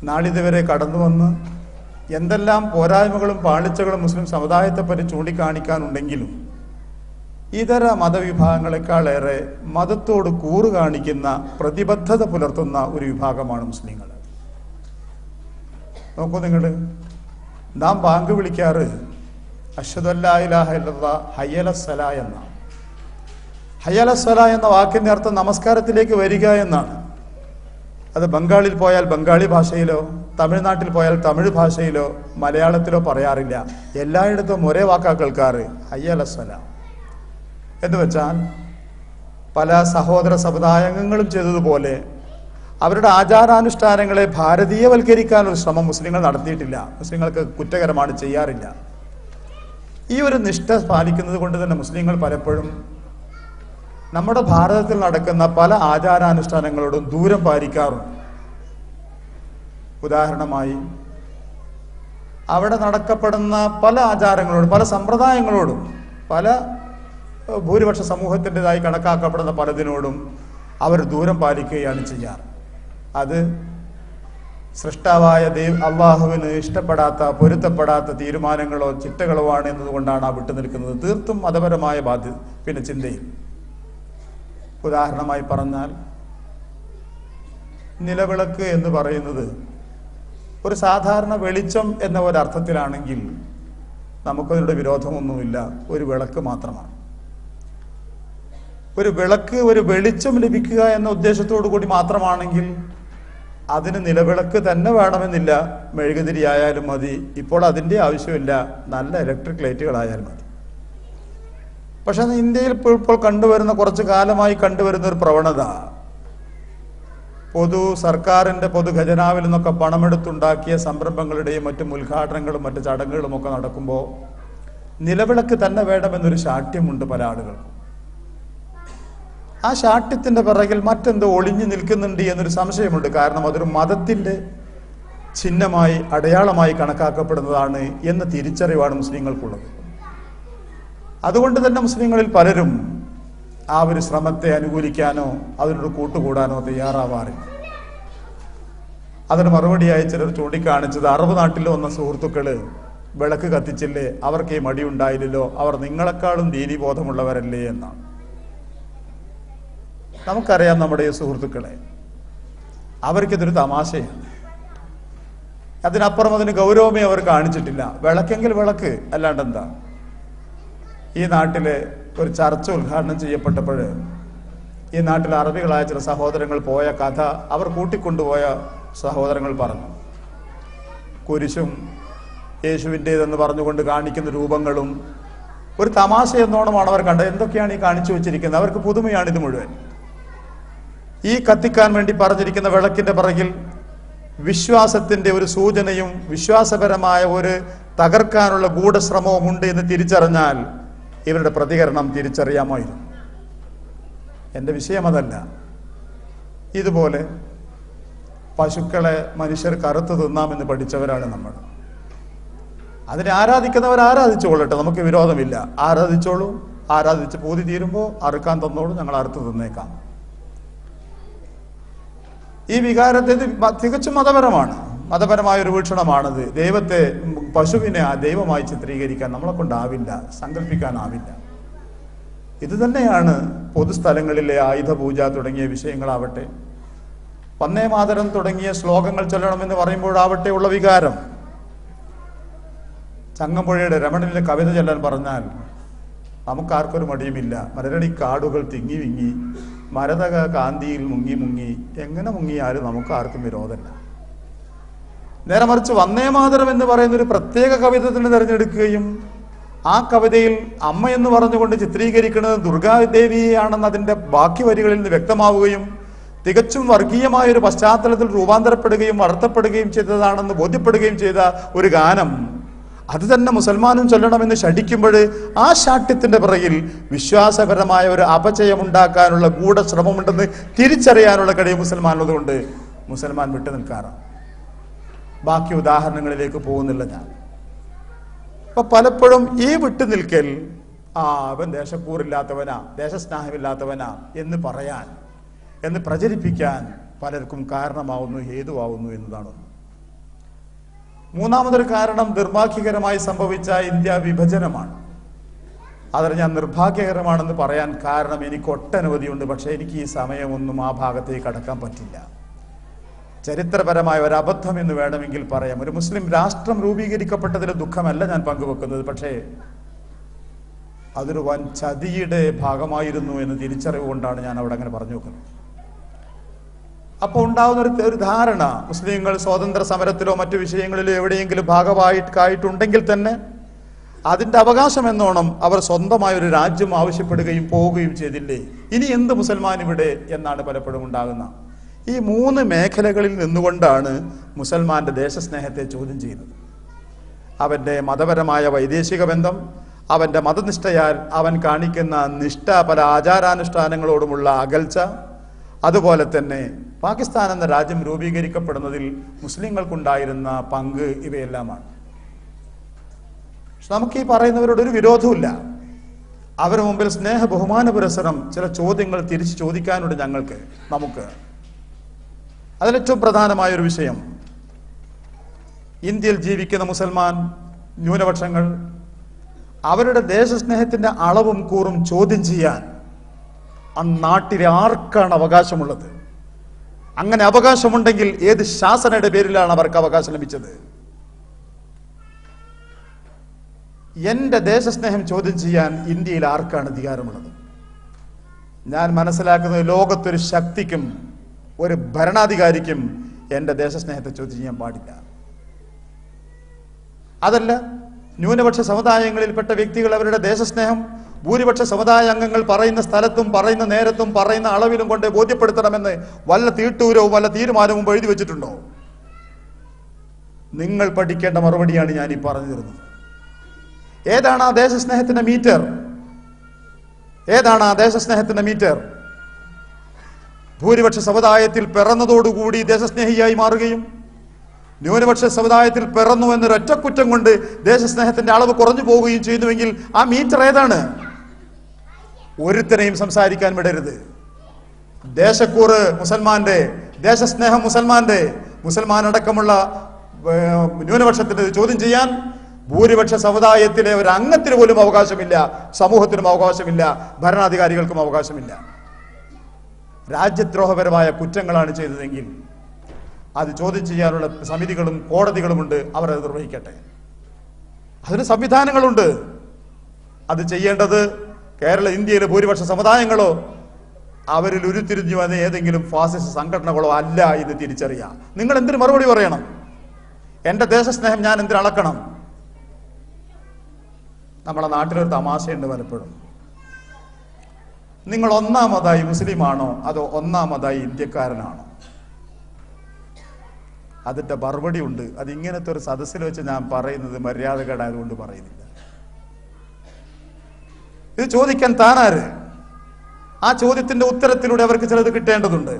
നാളിതുവരെ കടന്നു വന്ന് എന്തെല്ലാം പോരായ്മകളും പാളിച്ചകളും മുസ്ലിം സമുദായത്തെപ്പറ്റി ചൂണ്ടിക്കാണിക്കാനുണ്ടെങ്കിലും ഇതര മതവിഭാഗങ്ങളെക്കാളേറെ മതത്തോട് കൂറ് കാണിക്കുന്ന പ്രതിബദ്ധത പുലർത്തുന്ന ഒരു വിഭാഗമാണ് മുസ്ലിങ്ങൾ. നോക്കൂ നിങ്ങൾ, നാം ബാങ്ക് വിളിക്കാറ് അഷ്ഹദു അല്ലാ ഇലാഹ ഇല്ലല്ലാഹ് ഹയ്യ അലസ്സലാ എന്നാണ്. ഹയ്യ അലസ്സലാ എന്ന വാക്കിന്റെ അർത്ഥം നമസ്കാരത്തിലേക്ക് വരിക എന്നാണ്. അത് ബംഗാളിൽ പോയാൽ ബംഗാളി ഭാഷയിലോ തമിഴ്നാട്ടിൽ പോയാൽ തമിഴ് ഭാഷയിലോ മലയാളത്തിലോ പറയാറില്ല. എല്ലായിടത്തും ഒരേ വാക്കാ കേൾക്കാറ്, ഹയ്യ അലസ്സലാ എന്ന് വെച്ചാൽ പല സഹോദര സമുദായങ്ങളും ചെയ്തതുപോലെ അവരുടെ ആചാരാനുഷ്ഠാനങ്ങളെ ഭാരതീയവൽക്കരിക്കാനൊരു ശ്രമം മുസ്ലിങ്ങൾ നടത്തിയിട്ടില്ല. മുസ്ലിങ്ങൾക്ക് കുറ്റകരമാണ്, ചെയ്യാറില്ല. ഈ ഒരു നിഷ്ഠ പാലിക്കുന്നത് കൊണ്ട് തന്നെ മുസ്ലിങ്ങൾ പലപ്പോഴും നമ്മുടെ ഭാരതത്തിൽ നടക്കുന്ന പല ആചാരാനുഷ്ഠാനങ്ങളോടും ദൂരം പാലിക്കാറുണ്ട്. ഉദാഹരണമായി അവിടെ നടക്കപ്പെടുന്ന പല ആചാരങ്ങളോടും പല സമ്പ്രദായങ്ങളോടും പല ഭൂരിപക്ഷ സമൂഹത്തിൻ്റെതായി കണക്കാക്കപ്പെടുന്ന പലതിനോടും അവർ ദൂരം പാലിക്കുകയാണ് ചെയ്യാറ്. അത് സൃഷ്ടാവായ അള്ളാഹുവിന് ഇഷ്ടപ്പെടാത്ത പൊരുത്തപ്പെടാത്ത തീരുമാനങ്ങളോ ചിട്ടകളോ ആണ് എന്നതുകൊണ്ടാണ് ആ വിട്ടുനിൽക്കുന്നത്. തീർത്തും മതപരമായ ചിന്തയിൽ. ഉദാഹരണമായി പറഞ്ഞാൽ നിലവിളക്ക് എന്ന് പറയുന്നത് ഒരു സാധാരണ വെളിച്ചം എന്ന ഒരർത്ഥത്തിലാണെങ്കിൽ നമുക്കതിലൂടെ വിരോധമൊന്നുമില്ല. ഒരു വിളക്ക് മാത്രമാണ്. ഒരു വിളക്ക് ഒരു വെളിച്ചം ലഭിക്കുക എന്ന ഉദ്ദേശത്തോടു കൂടി മാത്രമാണെങ്കിൽ അതിന് നിലവിളക്ക് തന്നെ വേണമെന്നില്ല. മെഴുകുതിരി ആയാലും മതി. ഇപ്പോൾ അതിൻ്റെ ആവശ്യമില്ല, നല്ല ഇലക്ട്രിക് ലൈറ്റുകളായാലും മതി. പക്ഷെ ഇന്ത്യയിൽ ഇപ്പോൾ കണ്ടുവരുന്ന കുറച്ചു കാലമായി കണ്ടുവരുന്ന ഒരു പ്രവണത, സർക്കാരിൻ്റെ പൊതു ഖജനാവിൽ നിന്നൊക്കെ പണമെടുത്തുണ്ടാക്കിയ സംരംഭങ്ങളുടെയും മറ്റും ഉദ്ഘാടനങ്ങളും മറ്റു ചടങ്ങുകളും ഒക്കെ നടക്കുമ്പോൾ നിലവിളക്ക് തന്നെ വേണമെന്നൊരു ശാഠ്യമുണ്ട് പല ആളുകൾക്കും. ആ ശാഠ്യത്തിൻ്റെ പിറകിൽ മറ്റെന്തോ ഒളിഞ്ഞു നിൽക്കുന്നുണ്ട് എന്നൊരു സംശയമുണ്ട്. കാരണം അതൊരു മതത്തിൻ്റെ ചിഹ്നമായി അടയാളമായി കണക്കാക്കപ്പെടുന്നതാണ് എന്ന തിരിച്ചറിവാണ് മുസ്ലിങ്ങൾക്കുള്ളത്. അതുകൊണ്ട് തന്നെ മുസ്ലിങ്ങളിൽ പലരും ആ ഒരു ശ്രമത്തെ അനുകൂലിക്കാനോ അതിനോട് കൂട്ടുകൂടാനോ തയ്യാറാവാറില്ല. അതിന് മറുപടിയായി ചിലർ ചൂണ്ടിക്കാണിച്ചത് അറബ് നാട്ടിൽ വന്ന സുഹൃത്തുക്കള് വിളക്ക് കത്തിച്ചില്ലേ, അവർക്ക് ഈ മടിയുണ്ടായില്ലല്ലോ, അവർ നിങ്ങളെക്കാളും ദീനീബോധമുള്ളവരല്ലേ എന്നാണ്. നമുക്കറിയാം നമ്മുടെ ഈ സുഹൃത്തുക്കളെ, അവർക്കിതൊരു തമാശയാണ്. അതിനപ്പുറം അതിന് ഗൗരവമേ അവർ കാണിച്ചിട്ടില്ല. വിളക്കെങ്കിൽ വിളക്ക്, അല്ലാണ്ട് എന്താ. ഈ നാട്ടിലെ ഒരു ചർച്ച ഉദ്ഘാടനം ചെയ്യപ്പെട്ടപ്പോൾ ഈ നാട്ടിലെ അറബികളായ ചില സഹോദരങ്ങൾ പോയ കഥ അവർ കൂട്ടിക്കൊണ്ടുപോയ സഹോദരങ്ങൾ പറഞ്ഞു. കുരിശും യേശുവിൻ്റേതെന്ന് പറഞ്ഞുകൊണ്ട് കാണിക്കുന്ന രൂപങ്ങളും ഒരു തമാശ എന്നോണമാണ് അവർ കണ്ടത്. എന്തൊക്കെയാണ് ഈ കാണിച്ചു വെച്ചിരിക്കുന്നത്? അവർക്ക് പുതുമയാണിത് മുഴുവൻ. ഈ കത്തിക്കാൻ വേണ്ടി പറഞ്ഞിരിക്കുന്ന വിളക്കിന്റെ പിറകിൽ വിശ്വാസത്തിന്റെ ഒരു സൂചനയും വിശ്വാസപരമായ ഒരു തകർക്കാനുള്ള ഗൂഢശ്രമവും ഉണ്ട് എന്ന് തിരിച്ചറിഞ്ഞാൽ ഇവരുടെ പ്രതികരണം തിരിച്ചറിയാമായിരുന്നു. എൻ്റെ വിഷയം അതല്ല. ഇതുപോലെ പശുക്കളെ മനുഷ്യർ കറുത്ത് തിന്നാമെന്ന് പഠിച്ചവരാണ് നമ്മൾ. അതിനെ ആരാധിക്കുന്നവർ ആരാധിച്ചോളട്ടെ, നമുക്ക് വിരോധമില്ല. ആരാധിച്ചോളൂ. ആരാധിച്ച് പൂതി തീരുമ്പോൾ അറുക്കാൻ തന്നോളൂ, ഞങ്ങൾ അറുത്ത് തിന്നേക്കാം. ഈ വികാരത്തെ തികച്ചും മതപരമാണ്, മതപരമായ ഒരു വീക്ഷണമാണത്. ദൈവത്തെ, പശുവിനെ ആ ദൈവമായി ചിത്രീകരിക്കാൻ നമ്മളെ കൊണ്ടാവില്ല, സങ്കല്പിക്കാനാവില്ല. ഇത് തന്നെയാണ് പൊതുസ്ഥലങ്ങളിലെ ആയുധ പൂജ തുടങ്ങിയ വിഷയങ്ങളാവട്ടെ, വന്ദേ മാതരം തുടങ്ങിയ ശ്ലോകങ്ങൾ ചൊല്ലണമെന്ന് പറയുമ്പോഴാവട്ടെ ഉള്ള വികാരം. ചങ്ങമ്പുഴയുടെ രമണനിലെ കവിത ചൊല്ലാൻ പറഞ്ഞാൽ നമുക്കാർക്കൊരു മടിയുമില്ല. മരരടി കാടുകൾ തിങ്ങി വിങ്ങി മരതക കാന്തിയിൽ മുങ്ങി മുങ്ങി, എങ്ങനെ മുങ്ങിയാലും നമുക്ക് ആർക്കും വിരോധമല്ല. നേരെ മറിച്ച് വന്ദേ മാതരം എന്ന് പറയുന്ന ഒരു പ്രത്യേക കവിത തന്നെ തിരഞ്ഞെടുക്കുകയും ആ കവിതയിൽ അമ്മ എന്ന് പറഞ്ഞുകൊണ്ട് ചിത്രീകരിക്കുന്നത് ദുർഗാദേവിയാണെന്ന് അതിൻ്റെ ബാക്കി വരികളിൽ നിന്ന് വ്യക്തമാവുകയും തികച്ചും വർഗീയമായ ഒരു പശ്ചാത്തലത്തിൽ രൂപാന്തരപ്പെടുകയും വളർത്തപ്പെടുകയും ചെയ്തതാണെന്ന് ബോധ്യപ്പെടുകയും ചെയ്ത ഒരു ഗാനം, അത് തന്നെ മുസൽമാനും ചൊല്ലണമെന്ന് ശഠിക്കുമ്പോൾ ആ ശാഠ്യത്തിന്റെ പിറകിൽ വിശ്വാസപരമായ ഒരു അപചയമുണ്ടാക്കാനുള്ള ഗൂഢശ്രമമുണ്ടെന്ന് തിരിച്ചറിയാനുള്ള കഴിവ് മുസൽമാനുള്ളതുകൊണ്ട് മുസൽമാൻ വിട്ടു നിൽക്കാറാണ്. ബാക്കി ഉദാഹരണങ്ങളിലേക്ക് പോകുന്നില്ല ഞാൻ. അപ്പൊ പലപ്പോഴും ഈ വിട്ടുനിൽക്കൽ അവൻ ദേശക്കൂറില്ലാത്തവനാ, ദേശസ്നേഹമില്ലാത്തവനാ എന്ന് പറയാൻ, എന്ന് പ്രചരിപ്പിക്കാൻ പലർക്കും കാരണമാവുന്നു, ഹേതുവാകുന്നു എന്നതാണ്. മൂന്നാമതൊരു കാരണം നിർഭാഗ്യകരമായി സംഭവിച്ച ഇന്ത്യ വിഭജനമാണ്. അതിൽ ഞാൻ നിർഭാഗ്യകരമാണെന്ന് പറയാൻ കാരണം എനിക്ക് ഒട്ടനവധിയുണ്ട്. പക്ഷേ എനിക്ക് ഈ സമയമൊന്നും ആ ഭാഗത്തേക്ക് കടക്കാൻ പറ്റില്ല. ചരിത്രപരമായ ഒരു അബദ്ധം എന്ന് വേണമെങ്കിൽ പറയാം. ഒരു മുസ്ലിം രാഷ്ട്രം രൂപീകരിക്കപ്പെട്ടതിലെ ദുഃഖമല്ല ഞാൻ പങ്കുവെക്കുന്നത്. പക്ഷേ അതൊരു വൻ ചതിയുടെ ഭാഗമായിരുന്നു എന്ന് തിരിച്ചറിവ് കൊണ്ടാണ് ഞാൻ അവിടെ അങ്ങനെ പറഞ്ഞു വെക്കുന്നത്. അപ്പോൾ ഉണ്ടാകുന്ന ഒരു ധാരണ, മുസ്ലിങ്ങൾ സ്വാതന്ത്ര്യ സമരത്തിലോ മറ്റു വിഷയങ്ങളിലോ എവിടെയെങ്കിലും ഭാഗമായിട്ടുണ്ടെങ്കിൽ തന്നെ അതിൻ്റെ അവകാശം എന്നോണം അവർ സ്വന്തമായ ഒരു രാജ്യം ആവശ്യപ്പെടുകയും പോവുകയും ചെയ്തില്ലേ, ഇനി എന്ത് മുസൽമാൻ ഇവിടെ എന്നാണ് പലപ്പോഴും ഉണ്ടാകുന്ന. ഈ മൂന്ന് മേഖലകളിൽ നിന്നുകൊണ്ടാണ് മുസൽമാന്റെ ദേശസ്നേഹത്തെ ചോദ്യം ചെയ്യുന്നത്. അവൻ്റെ മതപരമായ വൈദേശിക ബന്ധം, അവൻ്റെ മതനിഷ്ഠയാൽ അവൻ കാണിക്കുന്ന നിഷ്ഠ, പല ആചാരാനുഷ്ഠാനങ്ങളോടുമുള്ള അകൽച്ച, അതുപോലെ തന്നെ പാകിസ്ഥാൻ എന്ന രാജ്യം രൂപീകരിക്കപ്പെടുന്നതിൽ മുസ്ലിങ്ങൾക്കുണ്ടായിരുന്ന പങ്ക്, ഇവയെല്ലാമാണ്. നമുക്ക് ഈ പറയുന്നവരോട് ഒരു വിരോധമില്ല. അവരുടെ മുമ്പിൽ സ്നേഹ ബഹുമാന പുരസരം ചില ചോദ്യങ്ങൾ തിരിച്ചു ചോദിക്കാനുണ്ട് നമുക്ക്. അതിലേറ്റവും പ്രധാനമായൊരു വിഷയം, ഇന്ത്യയിൽ ജീവിക്കുന്ന മുസൽമാൻ ന്യൂനപക്ഷങ്ങൾ അവരുടെ ദേശസ്നേഹത്തിന്റെ അളവും കൂറും ചോദ്യം ചെയ്യാൻ ആ നാട്ടിലെ ആർക്കാണ് അവകാശമുള്ളത്? അങ്ങനെ അവകാശമുണ്ടെങ്കിൽ ഏത് ശാസനയുടെ പേരിലാണ് അവർക്ക് അവകാശം ലഭിച്ചത്? എന്റെ ദേശസ്നേഹം ചോദ്യം ചെയ്യാൻ ഇന്ത്യയിൽ ആർക്കാണ് അധികാരമുള്ളത്? ഞാൻ മനസ്സിലാക്കുന്നത് ലോകത്തൊരു ശക്തിക്കും ഒരു ഭരണാധികാരിക്കും എന്റെ ദേശസ്നേഹത്തെ ചോദ്യം ചെയ്യാൻ പാടില്ല. അതല്ല, ന്യൂനപക്ഷ സമുദായങ്ങളിൽപ്പെട്ട വ്യക്തികൾ അവരുടെ ദേശസ്നേഹം ഭൂരിപക്ഷ സമുദായ അംഗങ്ങൾ പറയുന്ന സ്ഥലത്തും പറയുന്ന നേരത്തും പറയുന്ന അളവിലും കൊണ്ട് ബോധ്യപ്പെടുത്തണമെന്ന് വല്ല തീട്ടൂരവും വല്ല തീരുമാനവും എഴുതി വെച്ചിട്ടുണ്ടോ? നിങ്ങൾ പഠിക്കേണ്ട മറുപടിയാണ് ഞാൻ ഈ പറഞ്ഞു തരുന്നത്. ഏതാണ് ആ ദേശസ്നേഹത്തിന്റെ മീറ്റർ? ഏതാണ് ആ ദേശസ്നേഹത്തിന്റെ മീറ്റർ? ഭൂരിപക്ഷ സമുദായത്തിൽ പിറന്നതോടുകൂടി ദേശസ്നേഹിയായി മാറുകയും ന്യൂനപക്ഷ സമുദായത്തിൽ പിറന്നു എന്നൊരൊറ്റ കുറ്റം കൊണ്ട് ദേശസ്നേഹത്തിന്റെ അളവ് കുറഞ്ഞു പോവുകയും ചെയ്യുന്നുവെങ്കിൽ ആ മീറ്റർ ഏതാണ്? ഒരുത്തനെയും സംസാരിക്കാൻ വിടരുത്. ദേശക്കൂറ് മുസൽമാന്റെ, ദേശസ്നേഹം മുസൽമാന്റെ, മുസൽമാൻ അടക്കമുള്ള ന്യൂനപക്ഷത്തിന്റെ ചോദ്യം ചെയ്യാൻ ഭൂരിപക്ഷ സമുദായത്തിലെ ഒരു അംഗത്തിന് പോലും അവകാശമില്ല, സമൂഹത്തിനും അവകാശമില്ല, ഭരണാധികാരികൾക്കും അവകാശമില്ല. രാജ്യദ്രോഹപരമായ കുറ്റങ്ങളാണ് ചെയ്തതെങ്കിൽ അത് ചോദ്യം ചെയ്യാനുള്ള സമിതികളും കോടതികളുമുണ്ട്, അവർ അത് നിർവഹിക്കട്ടെ. അതിന് സംവിധാനങ്ങളുണ്ട്. അത് ചെയ്യേണ്ടത് ഇന്ത്യയിലെ ഭൂരിപക്ഷ സമുദായങ്ങളോ അവരിൽ ഉരുത്തിരിഞ്ഞു വന്ന ഏതെങ്കിലും ഫാസിസ്റ്റ് സംഘടനകളോ അല്ല എന്ന് തിരിച്ചറിയാം. നിങ്ങൾ എന്തിനു മറുപടി പറയണം? എന്റെ ദേശസ്നേഹം ഞാൻ എന്തിനു അളക്കണം? നമ്മളെ നാട്ടിലൊരു തമാശയുണ്ട് പലപ്പോഴും. നിങ്ങൾ ഒന്നാമതായി മുസ്ലിമാണോ അതോ ഒന്നാമതായി ഇന്ത്യക്കാരനാണോ? അതിന്റെ മറുപടി ഉണ്ട്. അത് ഇങ്ങനത്തെ ഒരു സദസ്സിൽ വെച്ച് ഞാൻ പറയുന്നത് മര്യാദകേടായതുകൊണ്ട് പറയുന്നില്ല. ഇത് ചോദിക്കാൻ താനാര്? ആ ചോദ്യത്തിന്റെ ഉത്തരത്തിലൂടെ അവർക്ക് ചിലത് കിട്ടേണ്ടതുണ്ട്.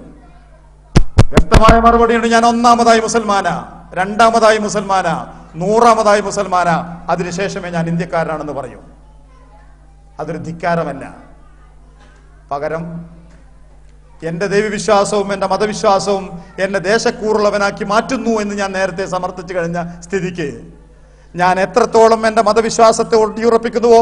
വ്യക്തമായ മറുപടിയുണ്ട്. ഞാൻ ഒന്നാമതായി മുസൽമാനാ, രണ്ടാമതായി മുസൽമാനാ, 100ാമതായി മുസൽമാനാ, അതിനുശേഷമേ ഞാൻ ഇന്ത്യക്കാരനാണെന്ന് പറയൂ. അതൊരു ധിക്കാരമല്ല. പകരം എന്റെ ദൈവവിശ്വാസവും എന്റെ മതവിശ്വാസവും എന്നെ ദേശക്കൂറുള്ളവനാക്കി മാറ്റുന്നു എന്ന് ഞാൻ നേരത്തെ സമർത്ഥിച്ചു കഴിഞ്ഞ സ്ഥിതിക്ക് ഞാൻ എത്രത്തോളം എന്റെ മതവിശ്വാസത്തെ ഊട്ടിയുറപ്പിക്കുന്നുവോ